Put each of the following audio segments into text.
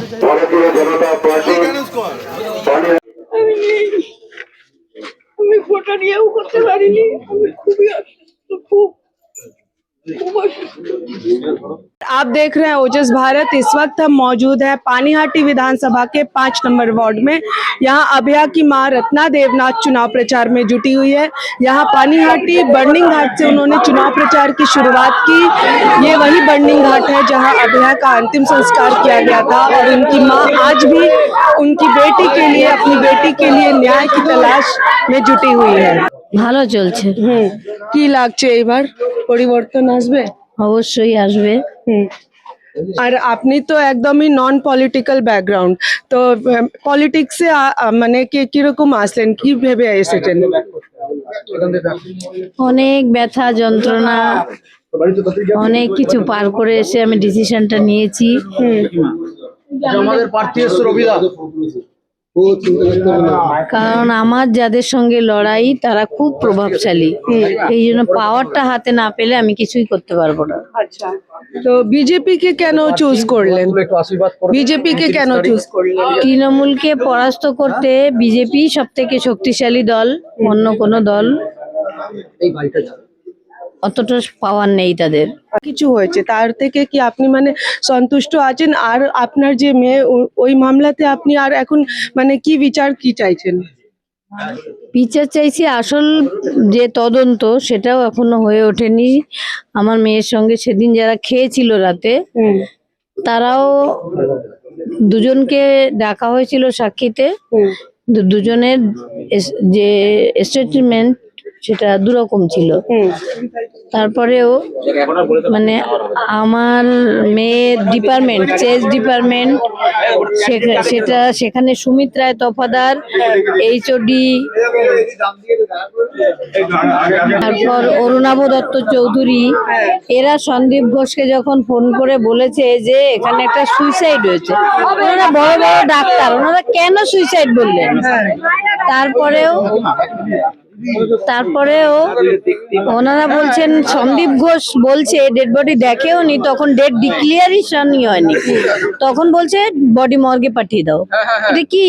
ভারতীয় জনতা পার্টি আমি ফটো নিয়েও করতে পারিনি। আমি খুবই অসুস্থ, খুব খুব অসুস্থ। आप देख रहे हैं ओजस भारत। इस वक्त हम मौजूद हैं पानीहाटी विधानसभा के 5 नंबर वार्ड में। यहाँ अभया की मां रत्ना देवनाथ चुनाव प्रचार में जुटी हुई है। यहाँ पानीहाटी बर्निंग घाट से उन्होंने चुनाव प्रचार की शुरुआत की। ये वही बर्निंग घाट है जहाँ अभया का अंतिम संस्कार किया गया था और उनकी मां आज भी उनकी बेटी के लिए, अपनी बेटी के लिए न्याय की तलाश में जुटी हुई है। ভালো চলছে। কি লাগছে এবার পরিবর্তন আসবে? অবশ্যই আসবে। আর আপনি তো একদমই নন পলিটিক্যাল ব্যাকগ্রাউন্ড, তো পলিটিক্সে মানে কিরকম আসলেন, কি ভেবে এসেছেন? অনেক ব্যথা যন্ত্রণা অনেক কিছু পার করে এসে আমি ডিসিশনটা নিয়েছি। কারণ আমার যাদের সঙ্গে লড়াই তারা খুব প্রভাবশালী, এই জন্য পাওয়ারটা হাতে না পেলে আমি কিছুই করতে পারবো না। আচ্ছা, তো বিজেপি কে কেন চুজ করলেন? বিজেপি কে কেন চুজ করলেন? তৃণমূলকে পরাস্ত করতে বিজেপি সব থেকে শক্তিশালী দল, অন্য কোনো দল অতটা পাওয়ার নেই তাদের। কিছু হয়েছে তার থেকে কি আপনি মানে সন্তুষ্ট আছেন? আর আপনার যে মেয়ে ওই মামলাতে আপনি আর এখন মানে কি বিচার কি চাইছেন? বিচার চাইছি, আসল যে তদন্ত সেটাও এখনো হয়ে ওঠেনি। আমার মেয়ের সঙ্গে সেদিন যারা খেয়েছিল রাতে, তারাও দুজনকে ডাকা হয়েছিল সাক্ষীতে, দুজনের যে স্টেটমেন্ট সেটা দুরকম ছিল। তারপরেও মানে আমার মেয়ের ডিপার্টমেন্ট, চেস ডিপার্টমেন্ট, সেখানে সুমিত রায় তফাদার, এইচওডি, তারপর অরুণাভ দত্ত চৌধুরী, এরা সন্দীপ ঘোষকে যখন ফোন করে বলেছে যে এখানে একটা সুইসাইড হয়েছে, ওনারা বড় বড় ডাক্তার, ওনারা কেন সুইসাইড বললেন? তারপরেও ওনারা বলছেন, সন্দীপ ঘোষ বলছে ডেড বডি দেখেও নি, তখন ডেড ডিক্লিয়ারেশনই হয়নি, তখন বলছে বডি মর্গে পাঠিয়ে দাও। এটা কি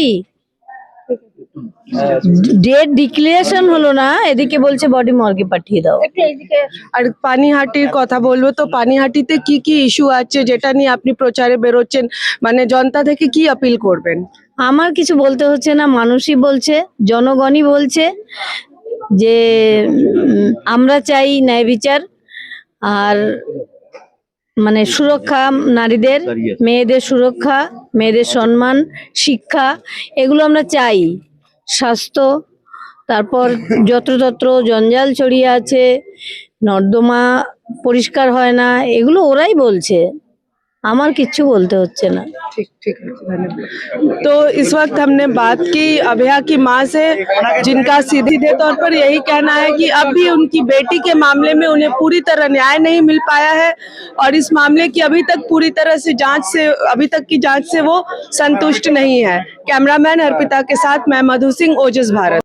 ডেড ডিক্লিয়ারেশন হলো না, এদিকে বলছে বডি মর্গে পাঠিয়ে দাও। আর পানিহাটির কথা বলবো তো, পানিহাটিতে কি কি ইস্যু আছে যেটা নিয়ে আপনি প্রচারে বেরোচ্ছেন, মানে জনতা থেকে কি আপিল করবেন? আমার কিছু বলতে হচ্ছে না, মানুষই বলছে, জনগণই বলছে যে আমরা চাই ন্যায় বিচার আর মানে সুরক্ষা, নারীদের, মেয়েদের সুরক্ষা, মেয়েদের সম্মান, শিক্ষা, এগুলো আমরা চাই। স্বাস্থ্য, তারপর যত্রতত্র জঞ্জাল ছড়িয়ে আছে, নর্দমা পরিষ্কার হয় না, এগুলো ওরাই বলছে, আমার কিচ্ছু বলতে হচ্ছে না। ठीक ठीक है, धन्यवाद। तो इस वक्त हमने बात की अभया की मां से, जिनका सीधे तौर पर यही कहना है कि अब भी उनकी बेटी के मामले में उन्हें पूरी तरह न्याय नहीं मिल पाया है और इस मामले की अभी तक पूरी तरह से अभी तक की जांच से वो संतुष्ट नहीं है। कैमरामैन अर्पिता के साथ मैं मधु सिंह, ओजस भारत।